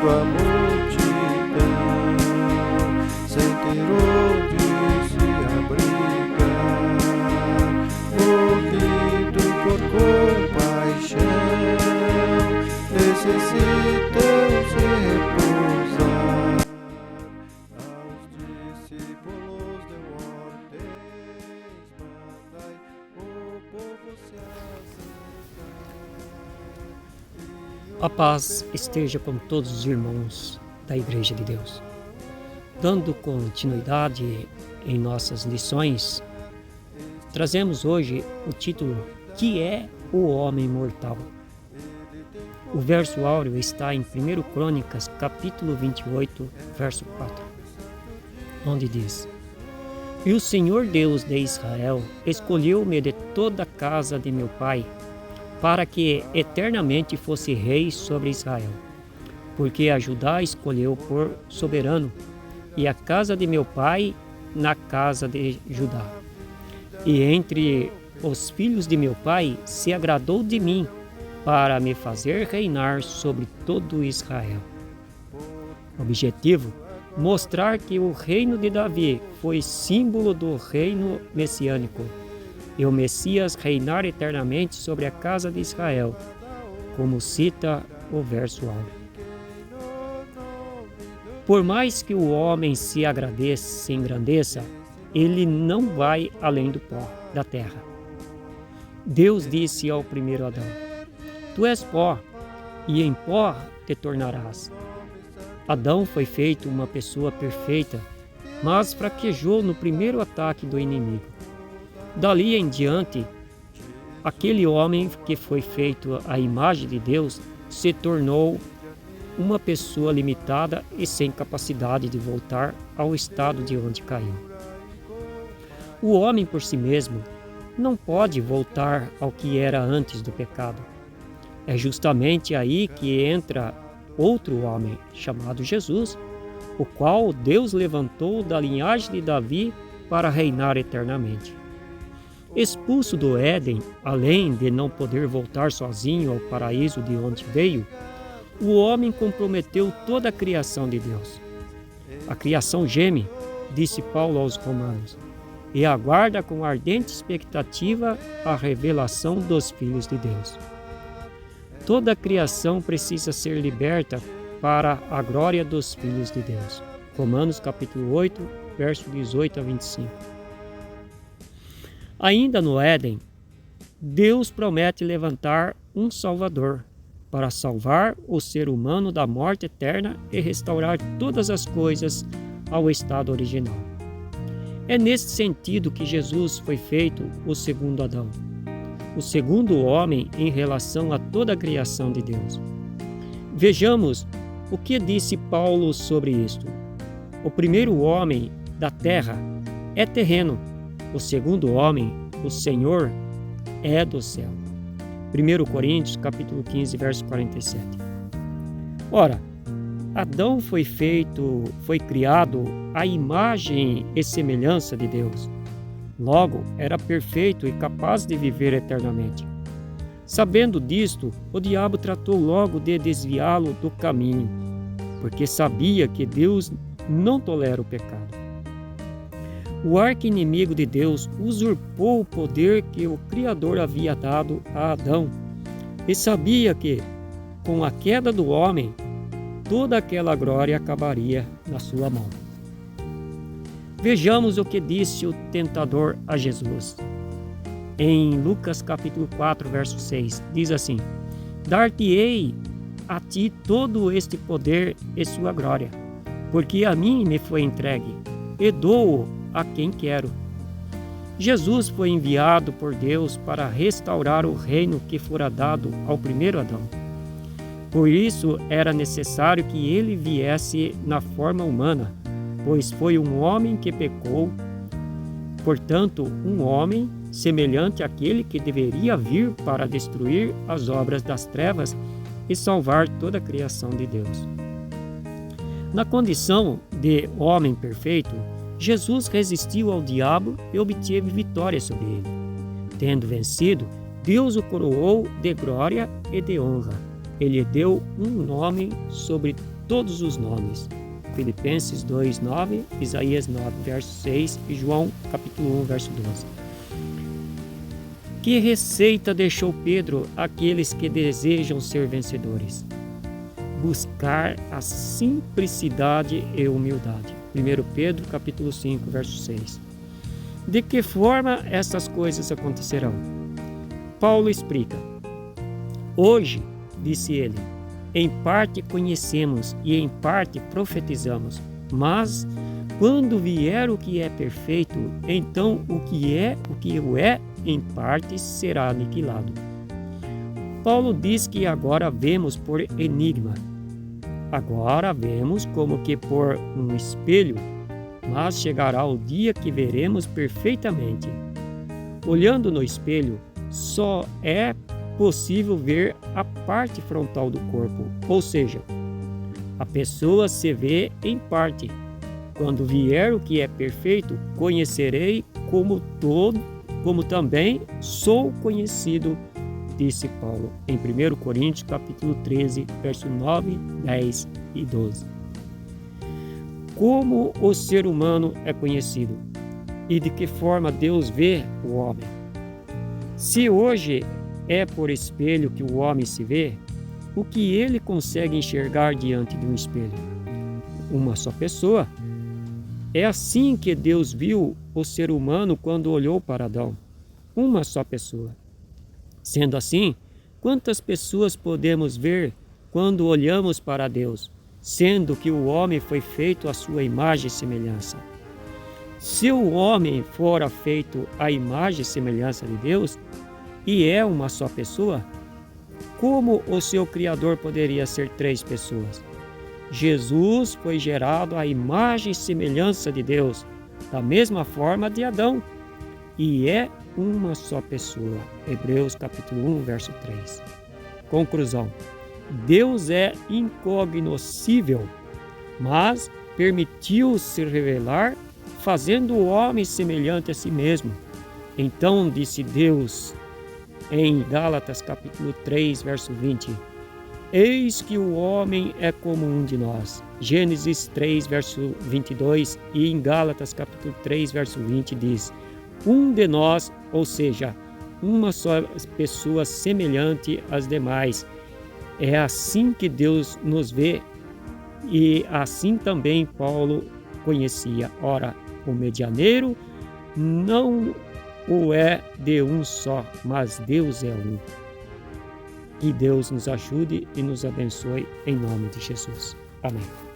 Vendo a multidão sem ter onde se abrigar, movido por compaixão, necessitam se repousar. Aos discípulos deu ordens, mandai o povo se assentar. A paz esteja com todos os irmãos da Igreja de Deus. Dando continuidade em nossas lições, trazemos hoje o título Que é o Homem Mortal? O verso áureo está em 1 Crônicas, capítulo 28, verso 4, onde diz: E o Senhor Deus de Israel escolheu-me de toda a casa de meu pai, para que eternamente fosse rei sobre Israel, porque a Judá escolheu por soberano, e a casa de meu pai na casa de Judá. E entre os filhos de meu pai se agradou de mim, para me fazer reinar sobre todo Israel. Objetivo: mostrar que o reino de Davi foi símbolo do reino messiânico, e o Messias reinar eternamente sobre a casa de Israel, como cita o verso áureo. Por mais que o homem se engrandeça, ele não vai além do pó da terra. Deus disse ao primeiro Adão: Tu és pó, e em pó te tornarás. Adão foi feito uma pessoa perfeita, mas fraquejou no primeiro ataque do inimigo. Dali em diante, aquele homem que foi feito à imagem de Deus se tornou uma pessoa limitada e sem capacidade de voltar ao estado de onde caiu. O homem por si mesmo não pode voltar ao que era antes do pecado. É justamente aí que entra outro homem, chamado Jesus, o qual Deus levantou da linhagem de Davi para reinar eternamente. Expulso do Éden, além de não poder voltar sozinho ao paraíso de onde veio, o homem comprometeu toda a criação de Deus. A criação geme, disse Paulo aos Romanos, e aguarda com ardente expectativa a revelação dos filhos de Deus. Toda a criação precisa ser liberta para a glória dos filhos de Deus. Romanos capítulo 8, verso 18 a 25. Ainda no Éden, Deus promete levantar um Salvador para salvar o ser humano da morte eterna e restaurar todas as coisas ao estado original. É nesse sentido que Jesus foi feito o segundo Adão, o segundo homem em relação a toda a criação de Deus. Vejamos o que disse Paulo sobre isto. O primeiro homem da terra é terreno, o segundo homem, o Senhor, é do céu. 1 Coríntios capítulo 15, verso 47. Ora, Adão foi criado à imagem e semelhança de Deus. Logo, era perfeito e capaz de viver eternamente. Sabendo disto, o diabo tratou logo de desviá-lo do caminho, porque sabia que Deus não tolera o pecado. O arqui-inimigo de Deus usurpou o poder que o Criador havia dado a Adão e sabia que, com a queda do homem, toda aquela glória acabaria na sua mão. Vejamos o que disse o tentador a Jesus. Em Lucas capítulo 4, verso 6, diz assim: Dar-te-ei a ti todo este poder e sua glória, porque a mim me foi entregue, e dou-o a quem quero. Jesus foi enviado por Deus para restaurar o reino que fora dado ao primeiro Adão. Por isso era necessário que ele viesse na forma humana, pois foi um homem que pecou, portanto, um homem semelhante àquele que deveria vir para destruir as obras das trevas e salvar toda a criação de Deus. Na condição de homem perfeito, Jesus resistiu ao diabo e obteve vitória sobre ele. Tendo vencido, Deus o coroou de glória e de honra. Ele deu um nome sobre todos os nomes. Filipenses 2:9, Isaías 9, verso 6 e João capítulo 1, verso 12. Que receita deixou Pedro àqueles que desejam ser vencedores? Buscar a simplicidade e humildade. 1 Pedro capítulo 5, verso 6. De que forma essas coisas acontecerão? Paulo explica. Hoje, disse ele, em parte conhecemos e em parte profetizamos, mas quando vier o que é perfeito, então o que o é em parte será aniquilado. Paulo diz que agora vemos por enigma. Agora vemos como que por um espelho, mas chegará o dia que veremos perfeitamente. Olhando no espelho, só é possível ver a parte frontal do corpo, ou seja, a pessoa se vê em parte. Quando vier o que é perfeito, conhecerei como também sou conhecido, disse Paulo em 1 Coríntios capítulo 13, verso 9, 10 e 12. Como o ser humano é conhecido e de que forma Deus vê o homem? Se hoje é por espelho que o homem se vê, o que ele consegue enxergar diante de um espelho? Uma só pessoa. É assim que Deus viu o ser humano quando olhou para Adão. Uma só pessoa. Sendo assim, quantas pessoas podemos ver quando olhamos para Deus, sendo que o homem foi feito à sua imagem e semelhança? Se o homem fora feito à imagem e semelhança de Deus, e é uma só pessoa, como o seu Criador poderia ser três pessoas? Jesus foi gerado à imagem e semelhança de Deus, da mesma forma de Adão, e é uma só pessoa. Hebreus capítulo 1, verso 3. Conclusão. Deus é incognoscível, mas permitiu se revelar, fazendo o homem semelhante a si mesmo. Então disse Deus em Gálatas capítulo 3, verso 20: Eis que o homem é como um de nós. Gênesis 3, verso 22 e em Gálatas capítulo 3, verso 20 diz: um de nós, ou seja, uma só pessoa semelhante às demais. É assim que Deus nos vê e assim também Paulo conhecia. Ora, o medianeiro não o é de um só, mas Deus é um. Que Deus nos ajude e nos abençoe em nome de Jesus. Amém.